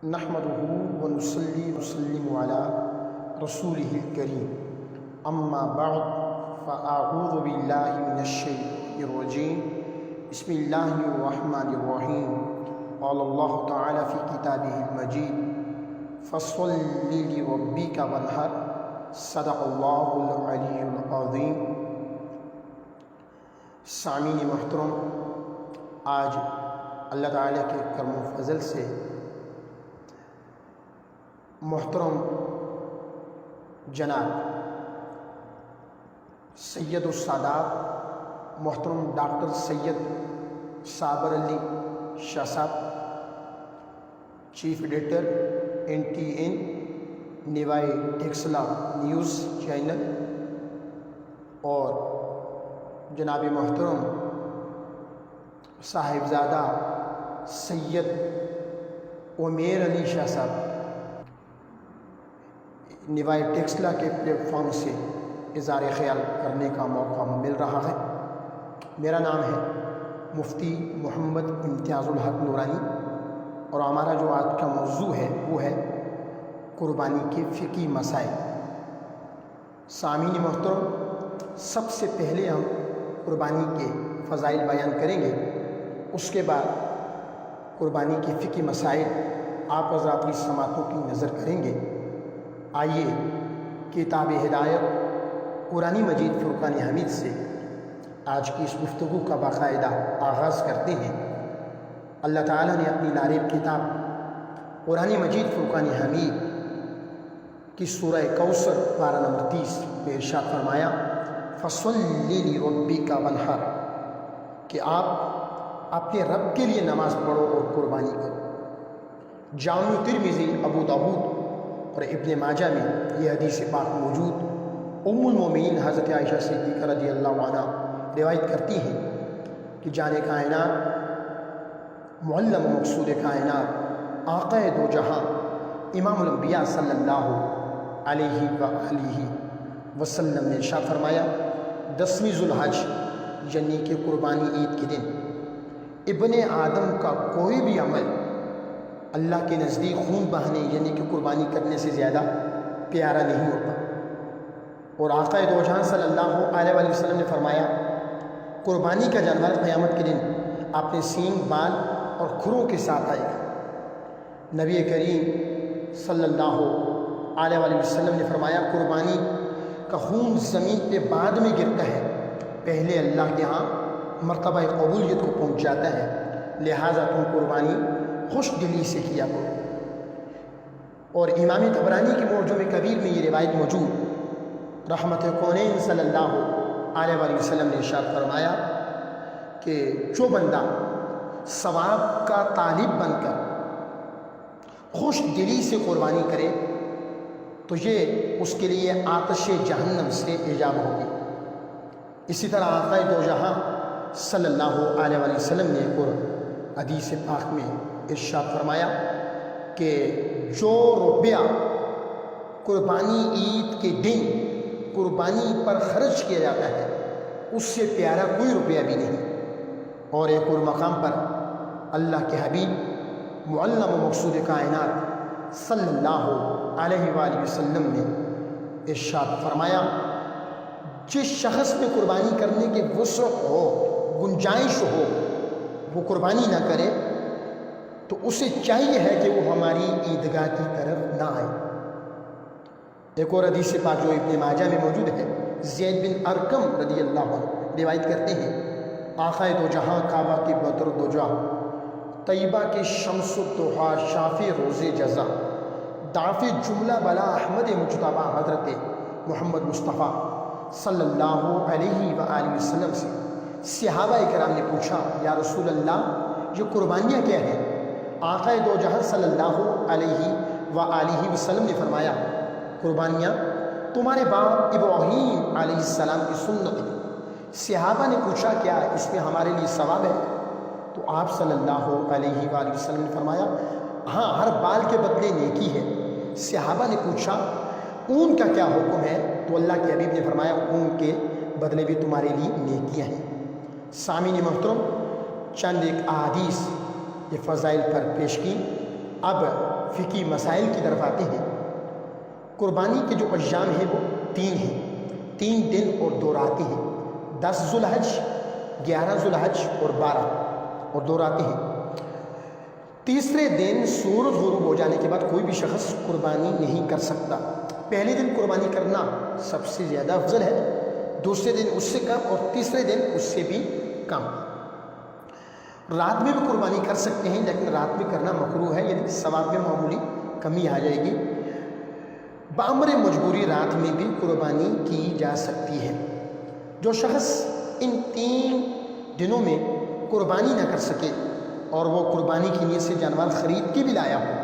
نحمده ونصلي ونسلم على رسوله الكريم اما بعد فاعوذ باللہ من الشیطان الرجیم بسم اللہ الرحمن الرحیم قال اللہ تعالی فی کتابہ المجید فصل لربک وانحر صدق اللہ العلی العظیم۔ سامعین محترم، آج اللہ تعالیٰ کے کرم و فضل سے محترم جناب سید السادات محترم ڈاکٹر سید صابر Ali Shah sahab, chief editor NTN نیوائے ٹیکسلا نیوز چینل، اور جناب محترم صاحبزادہ سید عمیر علی شاہ صاحب، نیوائے ٹیکسلا کے پلیٹ فارم سے اظہار خیال کرنے کا موقع مل رہا ہے۔ میرا نام ہے مفتی محمد امتیاز الحق نورانی، اور ہمارا جو آج کا موضوع ہے وہ ہے قربانی کے فقہی مسائل۔ سامعین محترم، سب سے پہلے ہم قربانی کے فضائل بیان کریں گے، اس کے بعد قربانی کے فقہی مسائل آپ حضرات کی سماعتوں کی نظر کریں گے۔ آئیے کتاب ہدایت قرآن مجید فرقان حمید سے آج کی اس گفتگو کا باقاعدہ آغاز کرتے ہیں۔ اللہ تعالیٰ نے اپنی نارب کتاب قرآن مجید فرقان حمید کی سورہ کوثر پارہ نمبر 30 میں ارشاد فرمایا فَصَلِّ لِرَبِّكَ وَانْحَرْ، کہ آپ اپنے رب کے لیے نماز پڑھو اور قربانی کرو۔ جامع ترمذی، ابو داؤد اور ابن ماجہ میں یہ حدیث پاک موجود۔ ام المومنین حضرت عائشہ صدیقہ رضی اللہ عنہ روایت کرتی ہیں کہ جان کائنات، معلم و مقصود کائنات، آقا دو جہاں، امام الانبیاء صلی اللہ علیہ وآلہ وسلم نے ارشاد فرمایا 10ویں ذوالحج یعنی کہ قربانی عید کے دن ابن آدم کا کوئی بھی عمل اللہ کے نزدیک خون بہانے یعنی کہ قربانی کرنے سے زیادہ پیارا نہیں ہوتا۔ اور آقا دو جہاں صلی اللہ علیہ وآلہ وسلم نے فرمایا قربانی کا جانور قیامت کے دن اپنے سینگ، بال اور کھروں کے ساتھ آئے گا۔ نبی کریم صلی اللہ علیہ وآلہ وسلم نے فرمایا قربانی کا خون زمین پہ بعد میں گرتا ہے، پہلے اللہ کے ہاں مرتبہ قبولیت کو پہنچ جاتا ہے، لہٰذا تم قربانی خوش دلی سے کیا کرو۔ اور امام طبرانی کی معجم کبیر میں یہ روایت موجود، رحمت کونین صلی اللہ علیہ وآلہ وسلم نے ارشاد فرمایا کہ جو بندہ ثواب کا طالب بن کر خوش دلی سے قربانی کرے تو یہ اس کے لیے آتش جہنم سے حجاب ہوگی۔ اسی طرح آقا دو جہاں صلی اللہ علیہ وآلہ وسلم نے ایک اور حدیث پاک میں ارشاد فرمایا کہ جو روپیہ قربانی عید کے دن قربانی پر خرچ کیا جاتا ہے اس سے پیارا کوئی روپیہ بھی نہیں۔ اور ایک اور مقام پر اللہ کے حبیب معلم و مقصود کائنات صلی اللہ علیہ وآلہ وسلم نے ارشاد فرمایا جس شخص میں قربانی کرنے کے وسع ہو، گنجائش ہو، وہ قربانی نہ کرے تو اسے چاہیے ہے کہ وہ ہماری عیدگاہ کی طرف نہ آئے۔ ایک اور حدیث پاک جو ابن ماجہ میں موجود ہے، زید بن ارقم رضی اللہ عنہ روایت کرتے ہیں آقا دو جہاں، کعبہ کے بدر الدجا، طیبہ کے شمس الضحیٰ، شافع روز جزا، دافع جملہ بلا احمد مجتبیٰ حضرت محمد مصطفیٰ صلی اللہ علیہ وآلہ وسلم سے صحابہ اکرام نے پوچھا یا رسول اللہ یہ قربانیاں کیا ہیں؟ آقا دو جہاں صلی اللہ علیہ وآلہ وسلم نے فرمایا قربانیاں تمہارے باپ ابراہیم علیہ السلام کی سنت ہے۔ صحابہ نے پوچھا کیا اس میں ہمارے لیے ثواب ہے؟ تو آپ صلی اللہ علیہ وآلہ وسلم نے فرمایا ہاں، ہر بال کے بدلے نیکی ہے۔ صحابہ نے پوچھا اون کا کیا حکم ہے؟ تو اللہ کے حبیب نے فرمایا اون کے بدلے بھی تمہارے لیے نیکیاں ہیں۔ سامعین محترم، چند ایک احادیث یہ فضائل پر پیش کی۔ اب فقہی مسائل کی طرف آتے ہیں۔ قربانی کے جو ایام ہیں وہ 3 ہیں، 3 دن اور 2 راتیں ہیں، 10 ذو الحج، 11 ذو الحج اور 12 اور 2 راتیں ہیں۔ تیسرے دن سورج غروب ہو جانے کے بعد کوئی بھی شخص قربانی نہیں کر سکتا۔ پہلے دن قربانی کرنا سب سے زیادہ افضل ہے، دوسرے دن اس سے کم اور تیسرے دن اس سے بھی کم۔ رات میں بھی قربانی کر سکتے ہیں لیکن رات میں کرنا مکروہ ہے، یعنی ثواب میں معمولی کمی آ جائے گی۔ بامر مجبوری رات میں بھی قربانی کی جا سکتی ہے۔ جو شخص ان 3 دنوں میں قربانی نہ کر سکے اور وہ قربانی کی نیت سے جانور خرید کے بھی لایا ہو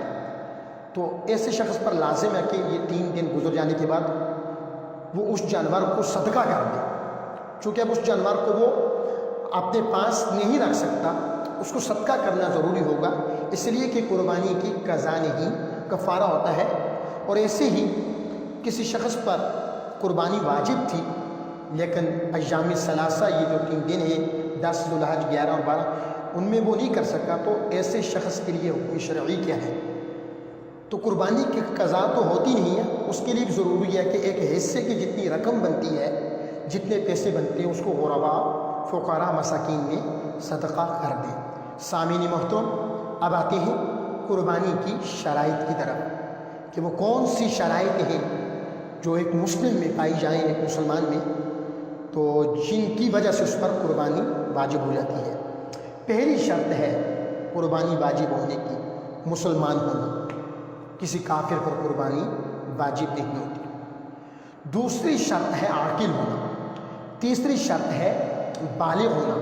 تو ایسے شخص پر لازم ہے کہ یہ 3 دن گزر جانے کے بعد وہ اس جانور کو صدقہ کر دے، چونکہ اب اس جانور کو وہ اپنے پاس نہیں رکھ سکتا، اس کو صدقہ کرنا ضروری ہوگا، اس لیے کہ قربانی کی قضا نہیں کفارہ ہوتا ہے۔ اور ایسے ہی کسی شخص پر قربانی واجب تھی لیکن ایام ثلاثہ یہ جو 3 دن ہیں 10 ذو الحج 11 اور 12 ان میں وہ نہیں کر سکا، تو ایسے شخص کے لیے حکم شرعی کیا ہے؟ تو قربانی کی قضا تو ہوتی نہیں ہے، اس کے لیے بھی ضروری ہے کہ ایک حصے کی جتنی رقم بنتی ہے، جتنے پیسے بنتے ہیں، اس کو غرباء فقراء مساکین میں صدقہ کر دیں۔ سامعین محترم، اب آتے ہیں قربانی کی شرائط کی طرف کہ وہ کون سی شرائط ہیں جو ایک مسلم میں پائی جائیں، ایک مسلمان میں، تو جن کی وجہ سے اس پر قربانی واجب ہو جاتی ہے۔ پہلی شرط ہے قربانی واجب ہونے کی مسلمان ہونا، کسی کافر پر قربانی واجب نہیں ہوتی۔ دوسری شرط ہے عاقل ہونا، تیسری شرط ہے بالغ ہونا،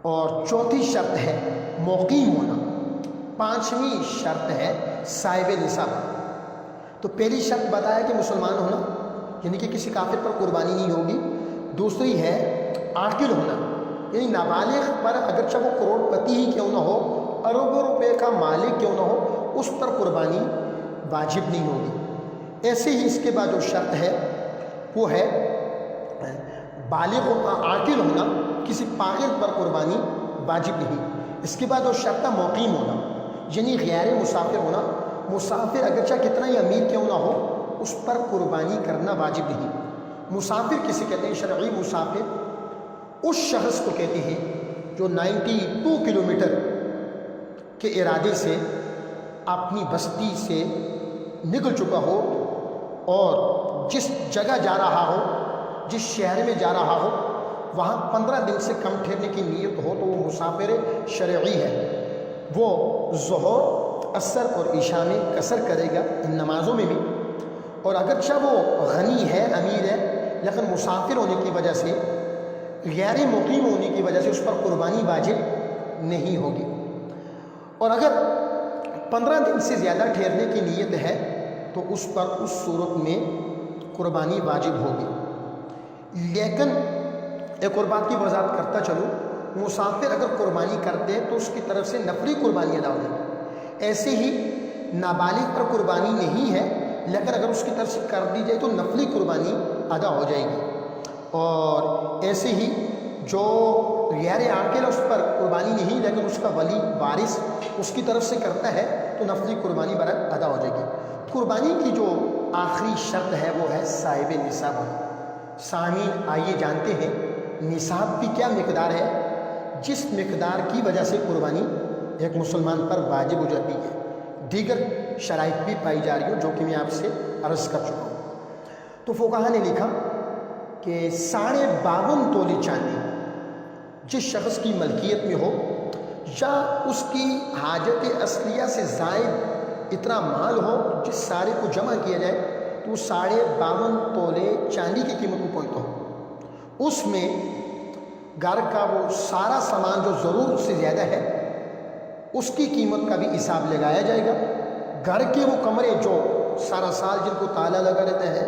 اور چوتھی شرط ہے مقیم ہونا، پانچویں شرط ہے صاحب نصاب۔ تو پہلی شرط بتایا کہ مسلمان ہونا، یعنی کہ کسی کافر پر قربانی نہیں ہوگی۔ دوسری ہے عاقل ہونا، یعنی نابالغ پر اگرچہ وہ کروڑ پتی ہی کیوں نہ ہو، اربوں روپے کا مالک کیوں نہ ہو، اس پر قربانی واجب نہیں ہوگی۔ ایسے ہی اس کے بعد جو شرط ہے وہ ہے بالغ عاقل ہونا، کسی پاگل پر قربانی واجب نہیں۔ اس کے بعد جو شرط ہے مقیم ہونا، یعنی غیر مسافر ہونا، مسافر اگرچہ کتنا ہی امیر کیوں نہ ہو اس پر قربانی کرنا واجب نہیں۔ مسافر کسے کہتے ہیں؟ شرعی مسافر اس شخص کو کہتے ہیں جو 92 کلومیٹر کے ارادے سے اپنی بستی سے نکل چکا ہو اور جس جگہ جا رہا ہو، جس شہر میں جا رہا ہو، وہاں 15 دن سے کم ٹھہرنے کی نیت ہو تو وہ مسافر شرعی ہے۔ وہ ظہر، عصر اور عشاء میں قصر کرے گا ان نمازوں میں بھی، اور اگرچہ وہ غنی ہے، امیر ہے، لیکن مسافر ہونے کی وجہ سے، غیر مقیم ہونے کی وجہ سے اس پر قربانی واجب نہیں ہوگی۔ اور اگر 15 دن سے زیادہ ٹھہرنے کی نیت ہے تو اس پر اس صورت میں قربانی واجب ہوگی۔ لیکن ایک اور بات کی وضاحت کرتا چلوں، مسافر اگر قربانی کرتے تو اس کی طرف سے نفلی قربانی ادا ہو جائے گی۔ ایسے ہی نابالغ پر قربانی نہیں ہے، لیکن اگر اس کی طرف سے کر دی جائے تو نفلی قربانی ادا ہو جائے گی۔ اور ایسے ہی جو غیر عاقل اس پر قربانی نہیں لیکن اس کا ولی وارث اس کی طرف سے کرتا ہے تو نفلی قربانی برابر ادا ہو جائے گی۔ قربانی کی جو آخری شرط ہے وہ ہے صاحب نصاب ہونا۔ سامعین، آئیے جانتے ہیں نصاب کی کیا مقدار ہے جس مقدار کی وجہ سے قربانی ایک مسلمان پر واجب ہو جاتی ہے۔ دیگر شرائط بھی پائی جا رہی ہو جو کہ میں آپ سے عرض کر چکا ہوں۔ تو فقہا نے لکھا کہ 52.5 تولے چاندی جس شخص کی ملکیت میں ہو یا اس کی حاجت اصلیہ سے زائد اتنا مال ہو جس سارے کو جمع کیا جائے تو 52.5 تولے چاندی کی قیمت کو پہنچتا ہو، اس میں گھر کا وہ سارا سامان جو ضرورت سے زیادہ ہے اس کی قیمت کا بھی حساب لگایا جائے گا۔ گھر کے وہ کمرے جو سارا سال جن کو تالا لگا رہتا ہے،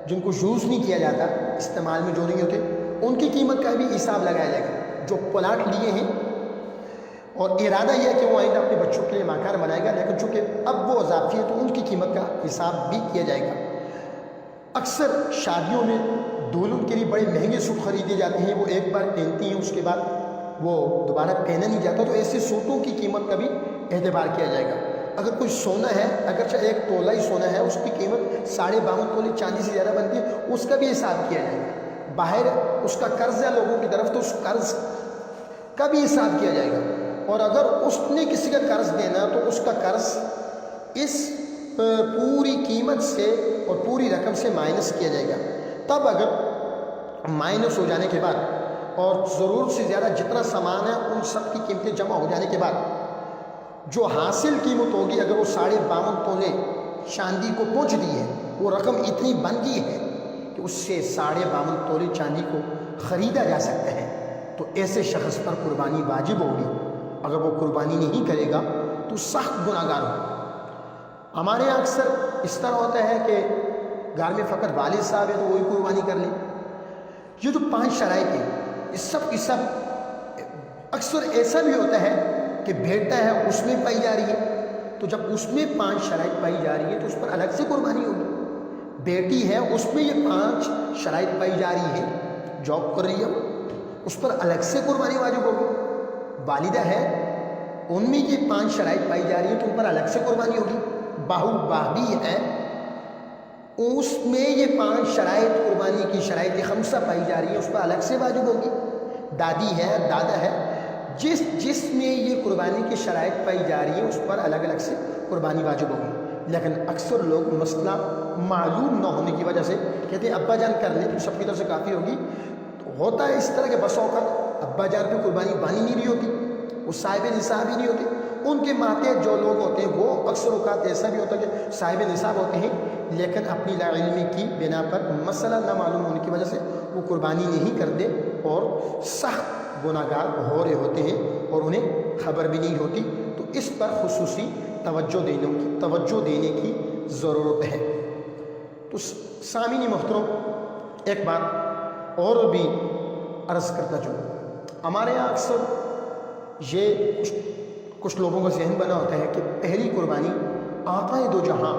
جن کو یوز نہیں کیا جاتا، استعمال میں جو نہیں ہوتے، ان کی قیمت کا بھی حساب لگایا جائے گا۔ جو پلاٹ لیے ہیں اور ارادہ یہ ہے کہ وہ آئندہ اپنے بچوں کے لیے مکان بنائے گا، لیکن چونکہ اب وہ اضافی ہے تو ان کی قیمت کا حساب بھی کیا جائے گا۔ اکثر شادیوں میں دولہن کے لیے بڑے مہنگے سوٹ خریدے جاتے ہیں، وہ ایک بار پہنتی ہیں اس کے بعد وہ دوبارہ پہنا نہیں جاتا، تو ایسے سوٹوں کی قیمت کا بھی اعتبار کیا جائے گا۔ اگر کوئی سونا ہے، اگرچہ 1 تولہ ہی سونا ہے، اس کی قیمت 52.5 تولے چاندی سے زیادہ بنتی ہے، اس کا بھی حساب کیا جائے گا۔ باہر اس کا قرض ہے لوگوں کی طرف، تو اس قرض کا بھی حساب کیا جائے گا۔ اور اگر اس نے کسی کا قرض دینا تو اس کا قرض اس پوری قیمت سے اور پوری رقم سے مائنس کیا جائے گا۔ تب اگر مائنس ہو جانے کے بعد اور ضرورت سے زیادہ جتنا سامان ہے ان سب کی قیمتیں جمع ہو جانے کے بعد جو حاصل قیمت ہوگی، اگر وہ 52.5 تولے چاندی کو پہنچ دی ہے، وہ رقم اتنی بن گئی ہے کہ اس سے 52.5 تولے چاندی کو خریدا جا سکتا ہے، تو ایسے شخص پر قربانی واجب ہوگی۔ اگر وہ قربانی نہیں کرے گا تو سخت گناہ گار ہوگا۔ ہمارے یہاں اکثر اس طرح ہوتا ہے کہ گھر میں فقط والد صاحب ہے تو وہی قربانی کر لیں۔ یہ جو 5 شرائط ہیں، اس سب کی سب اکثر ایسا بھی ہوتا ہے کہ بیٹا ہے اس میں پائی جا رہی ہے، تو جب اس میں 5 شرائط پائی جا رہی ہے تو اس پر الگ سے قربانی ہوگی۔ بیٹی ہے اس میں یہ 5 شرائط پائی جا رہی ہے، جاب کر رہی ہے، اس پر الگ سے قربانی واجب ہوگی۔ والدہ ہے ان میں یہ 5 شرائط پائی جا رہی ہے تو ان پر الگ سے قربانی ہوگی۔ بہو بھابھی ہے اس میں یہ 5 شرائط قربانی کی شرائط 5 پائی جا رہی ہے، اس پر الگ سے واجب ہوگی۔ دادی ہے، دادا ہے، جس میں یہ قربانی کی شرائط پائی جا رہی ہے اس پر الگ الگ سے قربانی واجب ہوگی۔ لیکن اکثر لوگ مسئلہ معلوم نہ ہونے کی وجہ سے کہتے ہیں ابا جان کر لیں تو سب کی طرف سے کافی ہوگی۔ تو ہوتا ہے اس طرح کے بس اوقات ابا جان پہ قربانی بانی نہیں رہی ہوتی، وہ صاحب نصاب ہی نہیں ہوتے۔ ان کے ماتحت جو لوگ ہوتے ہیں وہ اکثر اوقات ایسا بھی ہوتا ہے کہ صاحب نصاب ہوتے ہیں لیکن اپنی لا علمی کی بنا پر مسئلہ نہ معلوم ہونے کی وجہ سے وہ قربانی نہیں کرتے اور سخت گناہ گار ہو رہے ہوتے ہیں اور انہیں خبر بھی نہیں ہوتی۔ تو اس پر خصوصی توجہ دینے کی ضرورت ہے۔ تو سامعین محترم، ایک بات اور بھی عرض کرتا چلوں، ہمارے یہاں اکثر یہ کچھ لوگوں کا ذہن بنا ہوتا ہے کہ پہلی قربانی آقا دو جہاں،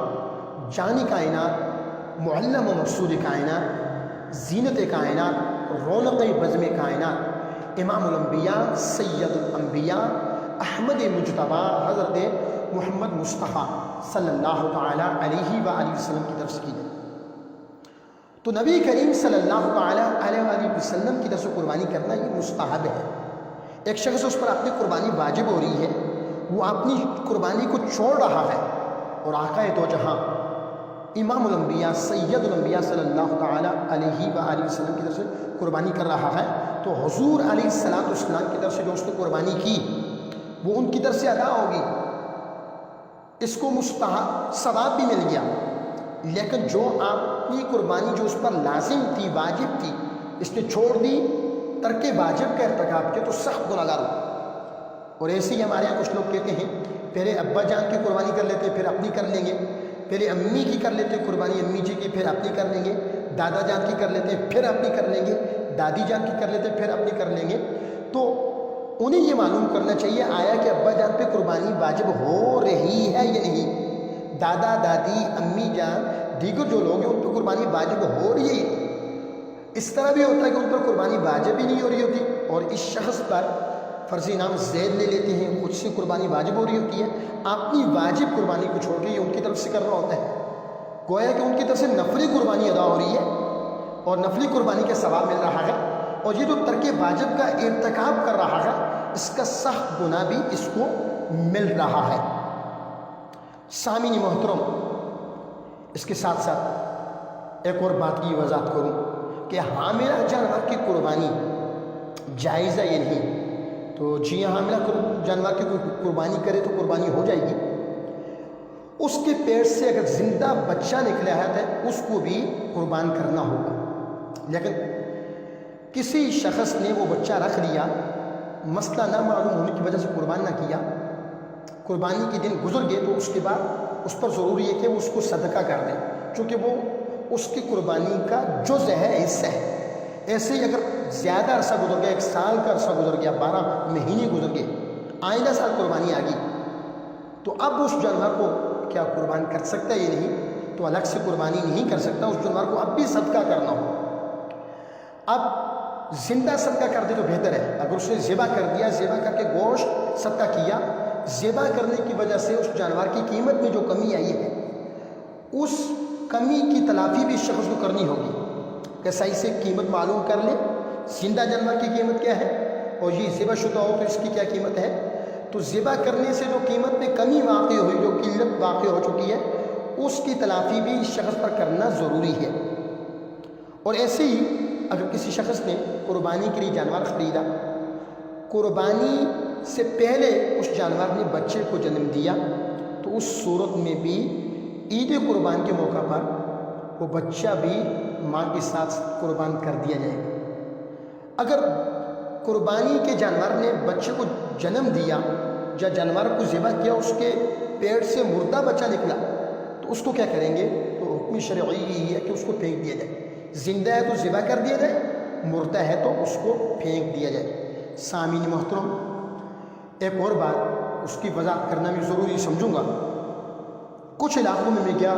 جان کائنات، معلم و مقصود کائنات، زینت کائنات، رونق بزم کائنات، امام الانبیاء، سید الانبیاء، احمد مجتبیٰ، حضرت محمد مصطفیٰ صلی اللہ تعالیٰ علیہ وآلہ وسلم کی طرف سے کی جائے۔ تو نبی کریم صلی اللہ تعالیٰ علیہ وآلہ وسلم کی طرف سے قربانی کرنا یہ مستحب ہے۔ ایک شخص اس پر اپنی قربانی واجب ہو رہی ہے، وہ اپنی قربانی کو چھوڑ رہا ہے اور آقا دو جہاں امام الانبیاء سید الانبیاء صلی اللہ تعالیٰ علیہ وآلہ وسلم کی طرف سے قربانی کر رہا ہے، تو حضور علیہ السلام کی طرف سے جو اس نے قربانی کی وہ ان کی طرف سے ادا ہوگی، اس کو مستحب ثواب بھی مل گیا۔ لیکن جو آپ کی قربانی جو اس پر لازم تھی، واجب تھی، اس نے چھوڑ دی، ترک واجب کا ارتکاب کیا، تو سخت گناہ گار ہو۔ اور ایسے ہی ہمارے یہاں کچھ لوگ کہتے ہیں پہلے ابا جان کی قربانی کر لیتے پھر اپنی کر لیں گے، پہلے امی کی کر لیتے قربانی امی جی کی پھر اپنی کر لیں گے، دادا جان کی کر لیتے پھر اپنی کر لیں گے، دادی جان کی کر لیتے پھر اپنی کر لیں گے۔ تو انہیں یہ معلوم کرنا چاہیے آیا کہ ابا جان پہ قربانی واجب ہو رہی ہے یا نہیں، دادا دادی امی جان دیگر جو لوگ ہیں ان پہ قربانی واجب ہو رہی ہے۔ اس طرح بھی ہوتا ہے کہ ان پر قربانی واجب ہی نہیں ہو رہی ہوتی اور اس شخص پر فرضی نام زید لے لیتے ہیں، خود سے قربانی واجب ہو رہی ہوتی ہے، اپنی واجب قربانی کو چھوڑ کے یہ ان کی طرف سے کر رہا ہوتا ہے، گویا کہ ان کی طرف سے نفلی قربانی ادا ہو رہی ہے اور نفلی قربانی کا ثواب مل رہا ہے، اور یہ جو ترک واجب کا ارتکاب کر رہا ہے اس کا سخت گناہ بھی اس کو مل رہا ہے۔ سامعین محترم، اس کے ساتھ ساتھ ایک اور بات کی وضاحت کروں کہ حاملہ جانور کی قربانی جائز ہے یا نہیں۔ تو جی ہاں، حاملہ جانور کی قربانی کرے تو قربانی ہو جائے گی۔ اس کے پیٹ سے اگر زندہ بچہ نکلا ہے تو اس کو بھی قربان کرنا ہوگا، لیکن کسی شخص نے وہ بچہ رکھ لیا، مسئلہ نہ معلوم ہونے کی وجہ سے قربان نہ کیا، قربانی کے دن گزر گئے، تو اس کے بعد اس پر ضروری ہے کہ وہ اس کو صدقہ کر دیں، چونکہ وہ اس کی قربانی کا جزء ہے، حصہ ہے۔ ایسے ہی اگر زیادہ عرصہ گزر گیا، 1 سال کا عرصہ گزر گیا، 12 مہینے گزر گئے، آئندہ سال قربانی آ گئی، تو اب اس جانور کو کیا قربان کر سکتا ہے یا نہیں؟ تو الگ سے قربانی نہیں کر سکتا، اس جانور کو اب بھی صدقہ کرنا ہو۔ اب زندہ صدقہ کر دے تو بہتر ہے، اگر اس نے ذبح کر دیا، ذبح کر کے گوشت صدقہ کیا، ذبح کرنے کی وجہ سے اس جانور کی قیمت میں جو کمی آئی ہے اس کمی کی تلافی بھی شخص کو کرنی ہوگی کہ صحیح سے قیمت معلوم کر لے، زندہ جانور کی قیمت کیا ہے اور یہ ذبح شدہ ہو تو اس کی کیا قیمت ہے۔ تو ذبح کرنے سے جو قیمت میں کمی واقع ہوئی، جو قلت واقع ہو چکی ہے، اس کی تلافی بھی شخص پر کرنا ضروری ہے۔ اور ایسے ہی اگر کسی شخص نے قربانی کے لیے جانور خریدا، قربانی سے پہلے اس جانور نے بچے کو جنم دیا، تو اس صورت میں بھی عید قربان کے موقع پر وہ بچہ بھی ماں کے ساتھ قربان کر دیا جائے گا۔ اگر قربانی کے جانور نے بچے کو جنم دیا یا جانور کو ذبح کیا، اس کے پیٹ سے مردہ بچہ نکلا، تو اس کو کیا کریں گے؟ تو حکم شرعی یہ ہے کہ اس کو پھینک دیا جائے۔ زندہ ہے تو ذبح کر دیا جائے، مردہ ہے تو اس کو پھینک دیا جائے۔ سامعین محترم، ایک اور بات اس کی وضاحت کرنا بھی ضروری سمجھوں گا۔ کچھ علاقوں میں گیا،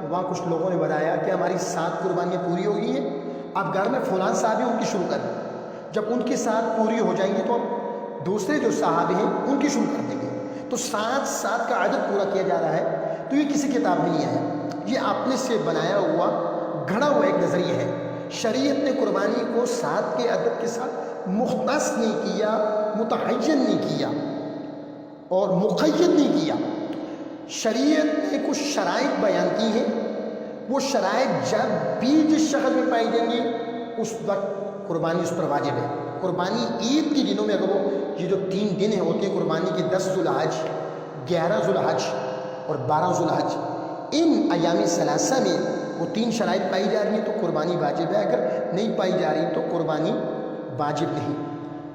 وہاں کچھ لوگوں نے بتایا کہ ہماری 7 قربانیاں پوری ہو گئی ہیں، اب گھر میں فلان صاحب ہیں ان کی شروع کر دیں، جب ان کی 7 پوری ہو جائیں گی تو ہم دوسرے جو صاحب ہیں ان کی شروع کر دیں گے۔ تو 7 کا عدد پورا کیا جا رہا ہے، تو یہ کسی کتاب میں نہیں آیا، یہ اپنے سے بنایا ہوا گھڑا ہوا ایک نظریہ ہے۔ شریعت نے قربانی کو 7 کے عدد کے ساتھ مختص نہیں کیا، متعین نہیں کیا اور مقید نہیں کیا۔ شریعت نے کچھ شرائط بیان کی ہیں، وہ شرائط جب بھی جس شخص میں پائی جائیں گی اس وقت قربانی اس پر واجب ہے۔ قربانی عید کے دنوں میں اگر وہ یہ جو 3 دن ہوتے ہیں قربانی کے، 10 ذو الحج، 11 ذو الحج اور 12 ذو الحج، ان ایام ثلاثہ میں وہ 3 شرائط پائی جا رہی ہیں تو قربانی واجب ہے، اگر نہیں پائی جا رہی تو قربانی واجب نہیں۔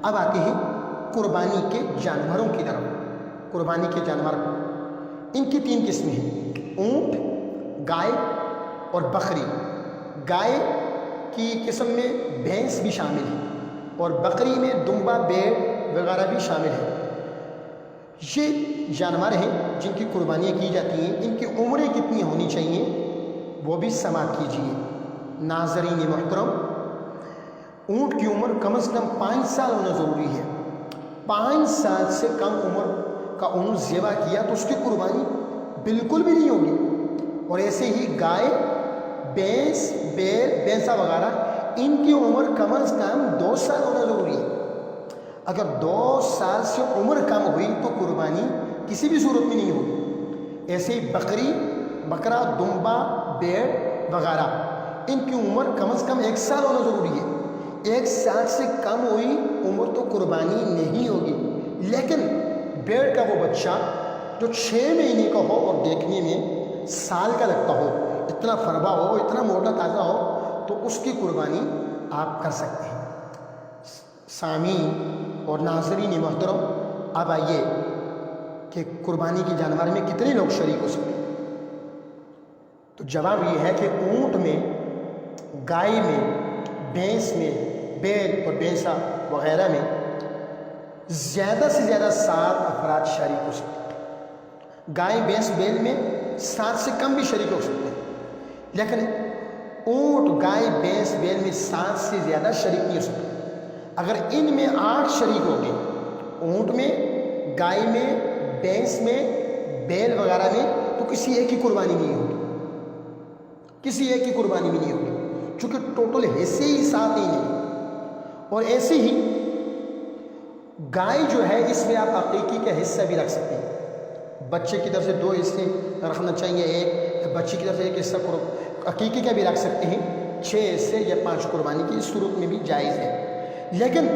اب آتے ہیں قربانی کے جانوروں کی طرف۔ قربانی کے جانور ان کی 3 قسمیں ہیں، اونٹ، گائے اور بکری۔ گائے کی قسم میں بھینس بھی شامل ہے اور بکری میں دمبا، بیڑ وغیرہ بھی شامل ہے۔ یہ جانور ہیں جن کی قربانیاں کی جاتی ہیں، ان کی عمریں کتنی ہونی چاہیے وہ بھی سماعت کیجیے۔ ناظرین محترم، اونٹ کی عمر کم از کم 5 سال ہونا ضروری ہے۔ 5 سال سے کم عمر کا اونٹ ذبح کیا تو اس کی قربانی بالکل بھی نہیں ہوگی۔ اور ایسے ہی گائے، بھینس، بیل، بھینسا وغیرہ، ان کی عمر کم از کم 2 سال ہونا ضروری ہے۔ اگر 2 سال سے عمر کم ہوئی تو قربانی کسی بھی صورت میں نہیں ہوگی۔ ایسے ہی بکری، بکرا، دمبا، بیڑ وغیرہ، ان کی عمر کم از کم 1 سال ہونا ضروری ہے۔ 1 سال سے کم ہوئی عمر تو قربانی نہیں ہوگی۔ لیکن بیڑ کا وہ بچہ جو 6 مہینے کا ہو اور دیکھنے میں سال کا لگتا ہو، اتنا فربا ہو، اتنا موٹا تازہ ہو، تو اس کی قربانی آپ کر سکتے ہیں۔ سامعین اور ناظرین محترم، اب آئیے کہ قربانی کے جانور میں کتنے لوگ شریک ہو سکتے ہیں۔ تو جواب یہ ہے کہ اونٹ میں، گائے میں، بھینس میں، بیل اور بھینسا وغیرہ میں زیادہ سے زیادہ 7 افراد شریک ہو سکتے ہیں۔ گائے، بھینس، بیل میں 7 سے کم بھی شریک ہو سکتے ہیں، لیکن اونٹ، گائے، بھینس، بیل میں 7 سے زیادہ شریک نہیں ہو سکتے۔ اگر ان میں 8 شریک ہو گئے، اونٹ میں، گائے میں، بھینس میں، بیل وغیرہ میں، تو کسی ایک کی قربانی نہیں ہوگی، کسی ایک کی قربانی بھی نہیں ہوگی، چونکہ ٹوٹل حصے ہی 7 ہی نہیں۔ اور ایسے ہی گائے جو ہے اس میں آپ عقیقے کا حصہ بھی رکھ سکتے ہیں۔ بچے کی طرف سے 2 حصے رکھنا چاہیے، ایک بچے کی طرف سے 1 حصہ عقیقے کا بھی رکھ سکتے ہیں، 6 حصے یا 5 قربانی کی، اس صورت میں بھی جائز ہے۔ لیکن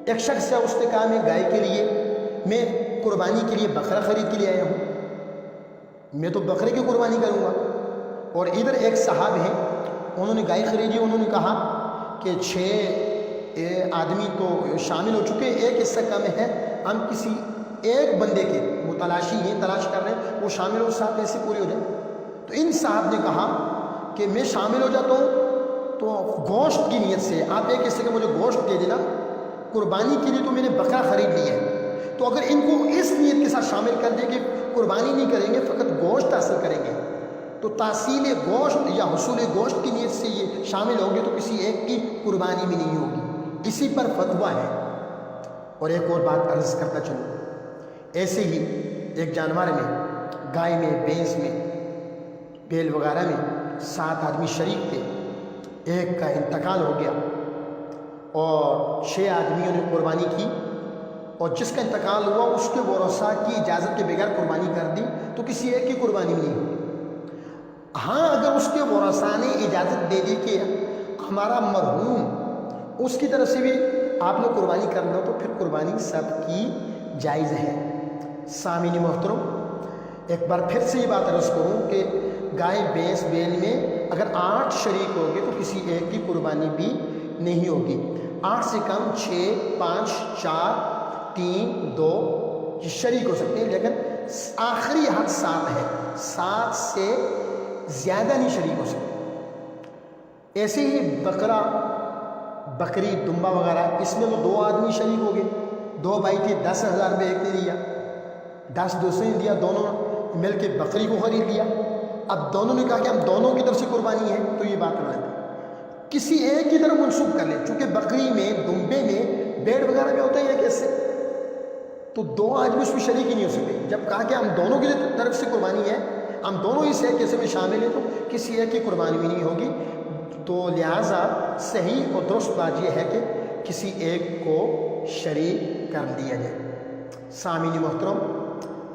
ایک شخص ہے، اس نے کہا میں گائے کے لیے، میں قربانی کے لیے بکرا خرید کے لیے آیا ہوں، میں تو بکرے کی قربانی کروں گا۔ اور ادھر ایک صاحب ہیں، انہوں نے گائے خریدی، انہوں نے کہا کہ 6 آدمی تو شامل ہو چکے، 1 حصہ کم ہے، ہم کسی ایک بندے کے متلاشی ہیں، تلاش کر رہے ہیں، وہ شامل ہو، 7 ایسے پوری ہو جائے۔ تو ان صاحب نے کہا کہ میں شامل ہو جاتا ہوں تو گوشت کی نیت سے آپ 1 حصے کا مجھے گوشت دے دینا، قربانی کے لیے تو میں نے بکرا خرید لیا ہے۔ تو اگر ان کو اس نیت کے ساتھ شامل کر دیں کہ قربانی نہیں کریں گے، فقط گوشت حاصل کریں گے، تو تحصیل گوشت یا حصول گوشت کی نیت سے یہ شامل ہوں گے تو کسی ایک کی قربانی بھی نہیں ہوگی۔ اسی پر فتویٰ ہے۔ اور ایک اور بات عرض کرتا چلوں، ایسے ہی ایک جانور میں، گائے میں، بھینس میں، بیل وغیرہ میں 7 آدمی شریک تھے، ایک کا انتقال ہو گیا اور 6 آدمیوں نے قربانی کی، اور جس کا انتقال ہوا اس کے ورثاء کی اجازت کے بغیر قربانی کر دی تو کسی ایک کی قربانی نہیں ہوئی۔ ہاں اگر اس کے ورثاء نے اجازت دے دی کہ ہمارا مرحوم اس کی طرف سے بھی آپ نے قربانی کرنا تو پھر قربانی سب کی جائز ہے۔ سامعین محترم، ایک بار پھر سے یہ بات عرض کروں کہ گائے، بھینس، بیل میں اگر 8 شریک ہوگے تو کسی ایک کی قربانی بھی نہیں ہوگی۔ 8 سے کم 6، 5، 4، 3، 2 یہ شریک ہو سکتے ہیں، لیکن آخری حد 7 ہے، 7 سے زیادہ نہیں شریک ہو سکتے۔ ایسے ہی بکرا، بکری، دمبا وغیرہ، اس میں تو 2 آدمی شریک ہو گئے، 2 بھائی تھے، 10,000 میں ایک نے دیا، 10 دوسرے نے دیا، دونوں مل کے بکری کو خرید لیا۔ اب دونوں نے کہا کہ ہم دونوں کی طرف سے قربانی ہے تو یہ بات غلط ہے، کسی ایک کی طرف منسوخ کر لیں، چونکہ بکری میں، دمبے میں، بیڑ وغیرہ میں ہوتا ہی ہے کیسے، تو 2 آدمی اس میں شریک ہی نہیں ہو سکتے۔ جب کہا کہ ہم دونوں کی طرف سے قربانی ہے، ہم دونوں اس ایک حصے میں شامل ہیں تو کسی ایک کی قربانی بھی نہیں ہوگی، تو لہٰذا صحیح اور درست بات یہ ہے کہ کسی ایک کو شریک کر دیا جائے۔ سامعین محترم،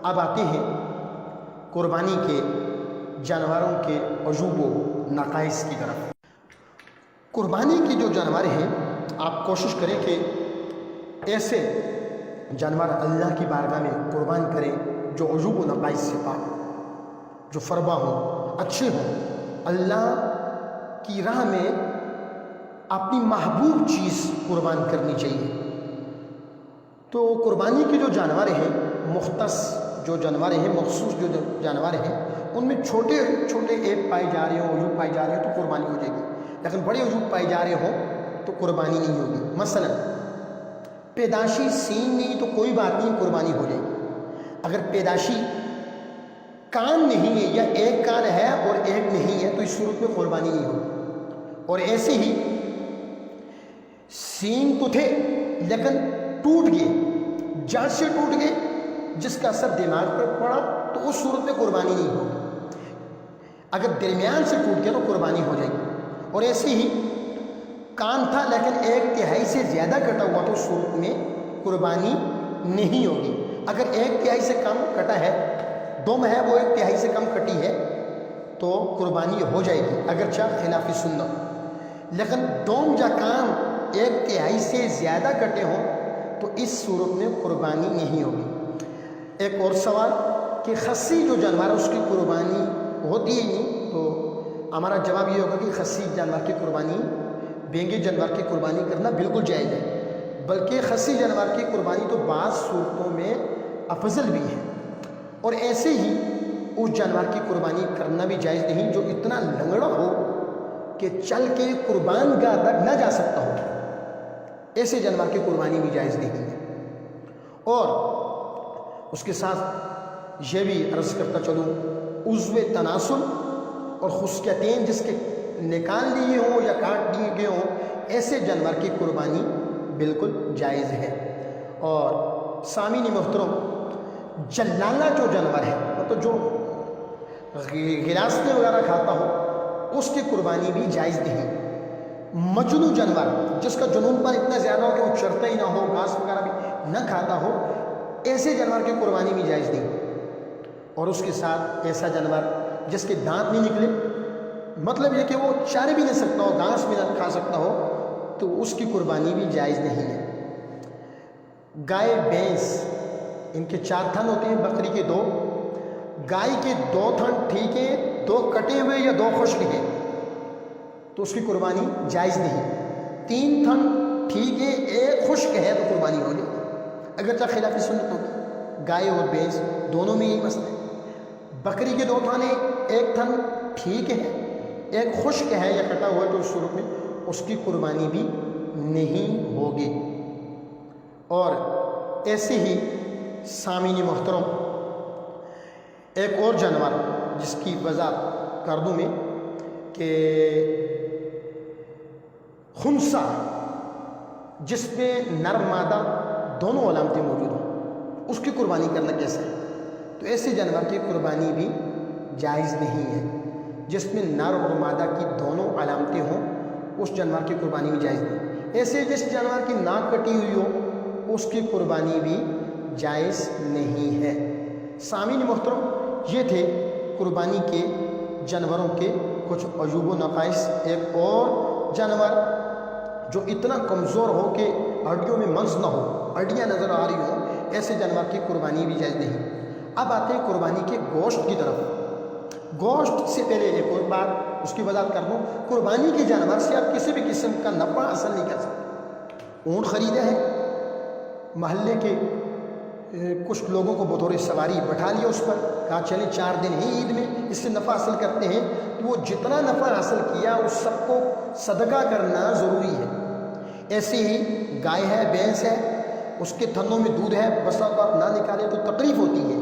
اب آتے ہیں قربانی کے جانوروں کے عجوب و نقائص کی طرف۔ قربانی کے جو جانور ہیں، آپ کوشش کریں کہ ایسے جانور اللہ کی بارگاہ میں قربان کریں جو عجوب و نقائص سے پاک، جو فربا ہوں، اچھے ہوں۔ اللہ کی راہ میں اپنی محبوب چیز قربان کرنی چاہیے۔ تو قربانی کے جو جانور ہیں، مختص جو جانور ہیں، مخصوص جو جانور ہیں، ان میں چھوٹے چھوٹے ایپ پائے جا رہے ہوں، عجوب پائے جا رہے ہوں تو قربانی ہو جائے گی، لیکن بڑے عجوب پائے جا رہے ہوں تو قربانی نہیں ہوگی۔ مثلا پیدائشی سینگ نہیں تو کوئی بات نہیں، قربانی ہو جائے گی۔ اگر پیدائشی کان نہیں ہے یا ایک کان ہے اور ایک نہیں ہے تو اس صورت میں قربانی نہیں ہوگی۔ اور ایسے ہی سینگ تو تھے لیکن ٹوٹ گئے، جڑ سے ٹوٹ گئے، جس کا اثر دماغ پر پڑا تو اس صورت میں قربانی نہیں ہوگی۔ اگر درمیان سے ٹوٹ گیا تو قربانی ہو جائے گی۔ اور ایسے ہی کان تھا لیکن 1/3 سے زیادہ کٹا ہوا تو اس صورت میں قربانی نہیں ہوگی۔ اگر 1/3 سے کم کٹا ہے، دم ہے وہ 1/3 سے کم کٹی ہے تو قربانی ہو جائے گی، اگرچہ خلاف سنت۔ لیکن دم یا کان 1/3 سے زیادہ کٹے ہوں تو اس صورت میں قربانی نہیں ہوگی۔ ایک اور سوال کہ خصی جو جانور ہے اس کی قربانی ہوتی ہی نہیں، تو ہمارا جواب یہ ہوگا کہ خصی جانور کی قربانی، بینگے جانور کی قربانی کرنا بالکل جائز ہے، بلکہ خصی جانور کی قربانی تو بعض صورتوں میں افضل بھی ہے۔ اور ایسے ہی اس جانور کی قربانی کرنا بھی جائز نہیں جو اتنا لنگڑا ہو کہ چل کے قربان گاہ تک نہ جا سکتا ہو، ایسے جانور کی قربانی بھی جائز نہیں ہے۔ اور اس کے ساتھ یہ بھی عرض کرتا چلوں، عضو تناسل اور خصیتین جس کے نکال لیے ہوں یا کاٹ دیے گئے ہوں، ایسے جانور کی قربانی بالکل جائز ہے۔ اور سامعین محترم، جلالہ جو جانور ہے، مطلب جو غراستیں وغیرہ کھاتا ہو، اس کی قربانی بھی جائز نہیں۔ مجنو جانور جس کا جنون پر اتنا زیادہ ہو کہ وہ چرتا ہی نہ ہو، گھاس وغیرہ بھی نہ کھاتا ہو، ایسے جانور کی قربانی بھی جائز نہیں۔ اور اس کے ساتھ ایسا جانور جس کے دانت نہیں نکلے، مطلب یہ کہ وہ چارے بھی نہیں سکتا ہو، گھاس بھی نہ کھا سکتا ہو، تو اس کی قربانی بھی جائز نہیں ہے۔ گائے، بھینس، ان کے 4 تھن ہوتے ہیں، بکری کے 2۔ گائے کے 2 تھن ٹھیک ہیں، 2 کٹے ہوئے یا 2 خشک ہیں تو اس کی قربانی جائز نہیں۔ 3 تھن ٹھیک ہے، 1 خشک ہے تو قربانی ہو جائے، اگرچہ خلاف سنت ہوگی۔ گائے اور بھینس دونوں میں یہی مسئلہ ہے۔ بکری کے 2 تھن ہیں، 1 تھن ٹھیک ہے، 1 خشک ہے یا کٹا ہوا ہے تو اس صورت میں اس کی قربانی بھی نہیں ہوگی۔ اور ایسے ہی سامعین محترم، ایک اور جانور جس کی وضاحت کر دوں میں کہ خنثی، جس میں نر مادہ دونوں علامتیں موجود ہوں، اس کی قربانی کرنا کیسا ہے؟ تو ایسے جانور کی قربانی بھی جائز نہیں ہے۔ جس میں نر اور مادہ کی دونوں علامتیں ہوں اس جانور کی قربانی بھی جائز نہیں۔ ایسے جس جانور کی ناک کٹی ہوئی ہو اس کی قربانی بھی جائز نہیں ہے۔ سامعین محترم، یہ تھے قربانی کے جانوروں کے کچھ عجوب و نقائص۔ ایک اور جانور جو اتنا کمزور ہو کہ ہڈیوں میں منز نہ ہو، ہڈیاں نظر آ رہی ہوں، ایسے جانور کی قربانی بھی جائز نہیں۔ اب آتے ہیں قربانی کے گوشت کی طرف۔ گوشت سے پہلے ایک اور بات اس کی وضاحت کر دوں، قربانی کے جانور سے آپ کسی بھی قسم کا نفع حاصل نہیں کر سکتے۔ اونٹ خریدے ہیں، محلے کے کچھ لوگوں کو بطور سواری بٹھا لیا اس پر، کہا چلیں 4 دن ہی عید میں اس سے نفع حاصل کرتے ہیں، تو وہ جتنا نفع حاصل کیا اس سب کو صدقہ کرنا ضروری ہے۔ ایسے ہی گائے ہے، بھینس ہے، اس کے تھنوں میں دودھ ہے، بس آپ نہ نکالیں تو تکلیف ہوتی ہے،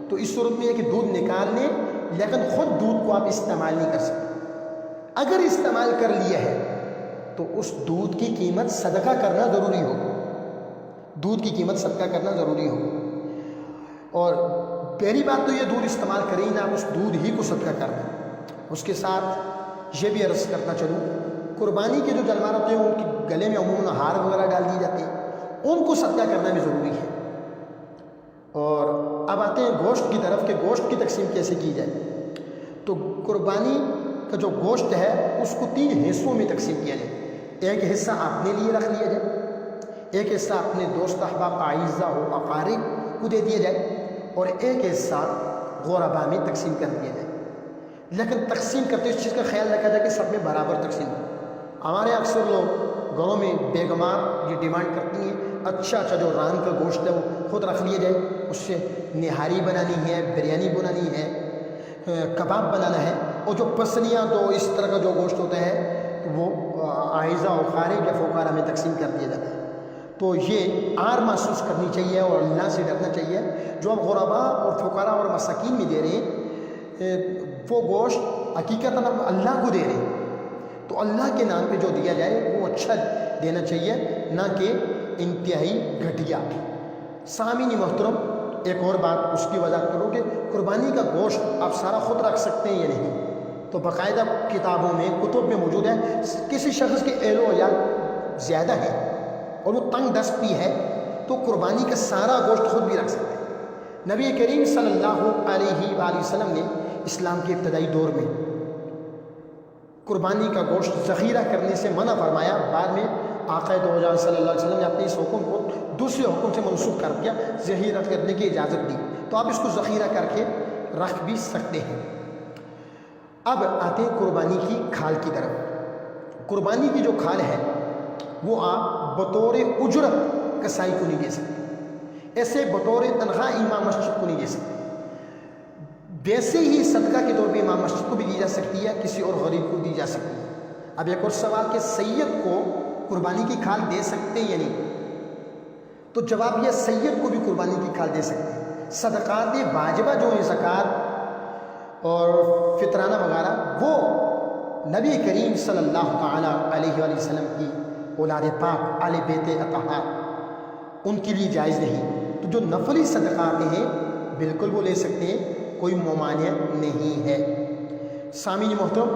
تو اس صورت میں ہے کہ دودھ نکال لیں، لیکن خود دودھ کو آپ استعمال نہیں کر سکتے۔ اگر استعمال کر لیا ہے تو اس دودھ کی قیمت صدقہ کرنا ضروری ہو، دودھ کی قیمت صدقہ کرنا ضروری ہو۔ اور پہلی بات تو یہ دودھ استعمال کریں نہ، آپ اس دودھ ہی کو صدقہ کرنا۔ اس کے ساتھ یہ بھی عرض کرنا چلوں، قربانی کے جو جانور ہوتے ہیں ان کے گلے میں عموماً ہار وغیرہ ڈال دیے جاتے ہیں، ان کو صدقہ کرنا بھی ضروری ہے۔ اور اب آتے ہیں گوشت کی طرف کہ گوشت کی تقسیم کیسے کی جائے۔ تو قربانی کا جو گوشت ہے اس کو 3 حصوں میں تقسیم کیا جائے۔ ایک حصہ اپنے لیے رکھ لیا جائے، ایک حصہ اپنے دوست احباب اعزہ و اقارب کو دے دیا جائے، اور ایک حصہ غرباء میں تقسیم کر دیا جائے۔ لیکن تقسیم کرتے اس چیز کا خیال رکھا جائے کہ سب میں برابر تقسیم ہو۔ ہمارے اکثر لوگ گھروں میں بیگمات یہ ڈیمانڈ کرتی ہیں اچھا جو ران کا گوشت ہے وہ خود رکھ لیا جائے، اس سے نہاری بنانی ہے، بریانی بنانی ہے، کباب بنانا ہے، اور جو پسلیاں تو اس طرح کا جو گوشت ہوتا ہے تو وہ اعزہ و اقارب یا فقراء میں تقسیم کر دیا جاتا ہے۔ تو یہ آر محسوس کرنی چاہیے اور اللہ سے ڈرنا چاہیے۔ جو آپ غرباء اور فقراء اور مساکین میں دے رہے ہیں وہ گوشت حقیقتاً آپ اللہ کو دے رہے ہیں، تو اللہ کے نام پہ جو دیا جائے وہ اچھا دینا چاہیے، نہ کہ انتہائی گھٹیا۔ سامعین محترم، ایک اور بات اس کی وضاحت کرو کہ قربانی کا گوشت آپ سارا خود رکھ سکتے ہیں یا نہیں، تو باقاعدہ کتابوں میں کتب میں موجود ہے کسی شخص کے اہل و عیال زیادہ ہے اور وہ تنگ دست بھی ہے تو قربانی کا سارا گوشت خود بھی رکھ سکتے ہیں۔ نبی کریم صلی اللہ علیہ وآلہ وسلم نے اسلام کے ابتدائی دور میں قربانی کا گوشت ذخیرہ کرنے سے منع فرمایا، بعد میں آقا دو جہاں صلی اللہ علیہ وسلم نے اپنے اس حکم کو دوسرے حکم سے منسوخ کر دیا، ذخیرہ کرنے کی اجازت دی، تو آپ اس کو ذخیرہ کر کے رکھ بھی سکتے ہیں۔ اب آتے ہیں قربانی کی کھال کی طرف۔ قربانی کی جو کھال ہے وہ آپ بطور اجرت کسائی کو نہیں دے سکتے، ایسے بطور تنخواہ امام مسجد کو نہیں دے سکتے۔ ویسے ہی صدقہ کے طور پہ امام مسجد کو بھی دی جا سکتی ہے، کسی اور غریب کو دی جا سکتی ہے۔ اب ایک اور سوال کہ سید کو قربانی کی کھال دے سکتے ہیں یا نہیں، تو جواب یہ سید کو بھی قربانی کی کھال دے سکتے ہیں۔ صدقات واجبہ جو ہیں زکوٰۃ اور فطرانہ وغیرہ وہ نبی کریم صلی اللہ تعالیٰ علیہ وآلہ وسلم کی اولاد پاک آل بیت اطہار ان کے لیے جائز نہیں، تو جو نفلی صدقات ہیں بالکل وہ لے سکتے ہیں، کوئی ممانعت نہیں ہے۔ سامعین محترم،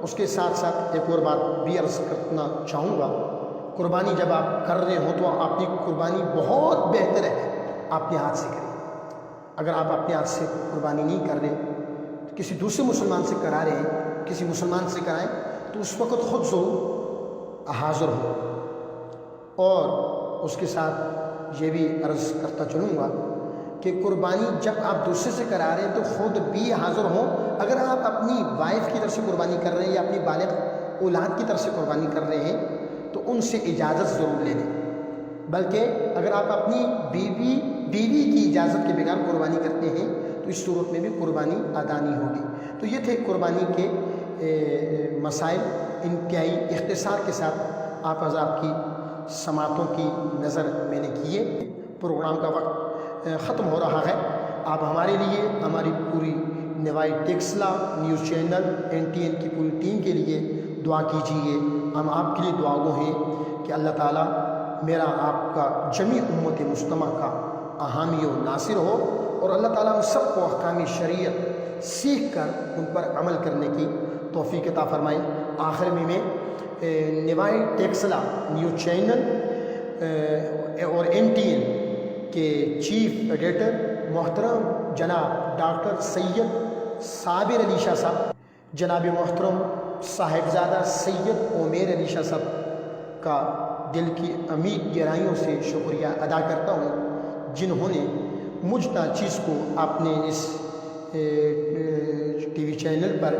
اس کے ساتھ ساتھ ایک اور بات بھی عرض کرنا چاہوں گا، قربانی جب آپ کر رہے ہوں تو آپ کی قربانی بہت بہتر ہے آپ اپنے ہاتھ سے کریں۔ اگر آپ اپنے ہاتھ سے قربانی نہیں کر رہے، کسی دوسرے مسلمان سے کرا رہے ہیں، کسی مسلمان سے کرائیں تو اس وقت خود ضرور حاضر ہو۔ اور اس کے ساتھ یہ بھی عرض کرتا چلوں گا کہ قربانی جب آپ دوسرے سے کرا رہے ہیں تو خود بھی حاضر ہوں۔ اگر آپ اپنی وائف کی طرف سے قربانی کر رہے ہیں یا اپنی بالغ اولاد کی طرف سے قربانی کر رہے ہیں تو ان سے اجازت ضرور لے لیں، بلکہ اگر آپ اپنی بیوی کی اجازت کے بغیر قربانی کرتے ہیں تو اس صورت میں بھی قربانی ادا نہیں ہوگی۔ تو یہ تھے قربانی کے مسائل، انتہائی اختصار کے ساتھ آپ حضرات کی سماعتوں کی نظر میں نے کیے۔ پروگرام کا وقت ختم ہو رہا ہے۔ آپ ہمارے لیے، ہماری پوری نوائی ٹیکسلا نیوز چینل NTN کی پوری ٹیم کے لیے دعا کیجیے۔ ہم آپ کے لیے دعا گو ہیں کہ اللہ تعالیٰ میرا آپ کا جمیع امت مجتمع کا حامی و ناصر ہو، اور اللہ تعالیٰ ہم سب کو احکام شریعت سیکھ کر ان پر عمل کرنے کی توفیق عطا فرمائے۔ آخر میں نوائی ٹیکسلا نیوز چینل اور NTN کے چیف ایڈیٹر محترم جناب ڈاکٹر سید صابر علی شاہ صاحب، جناب محترم صاحبزادہ سید عمیر علی شاہ صاحب کا دل کی عمیق گہرائیوں سے شکریہ ادا کرتا ہوں، جنہوں نے مجھ ناچیز کو اپنے اس ٹی وی چینل پر،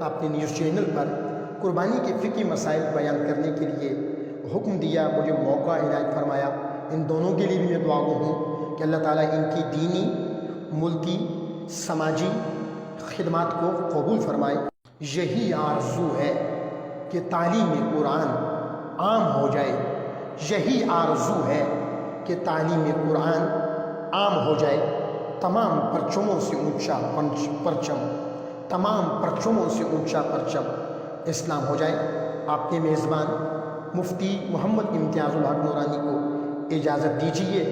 اپنے نیوز چینل پر قربانی کے فقہی مسائل بیان کرنے کے لیے حکم دیا، مجھے موقع عنایت فرمایا۔ ان دونوں کے لیے بھی میں دعا گو ہوں کہ اللہ تعالیٰ ان کی دینی، ملکی، سماجی خدمات کو قبول فرمائے۔ یہی آرزو ہے کہ تعلیم قرآن عام ہو جائے، یہی آرزو ہے کہ تعلیم قرآن عام ہو جائے، تمام پرچموں سے اونچا پرچم، تمام پرچموں سے اونچا پرچم اسلام ہو جائے۔ آپ کے میزبان مفتی محمد امتیاز الحق نورانی کو اجازت دیجیے۔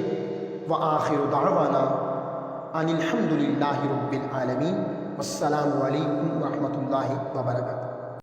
وآخر دعوانا ان الحمد للہ رب العالمین، والسلام علیکم ورحمۃ اللہ وبرکاتہ۔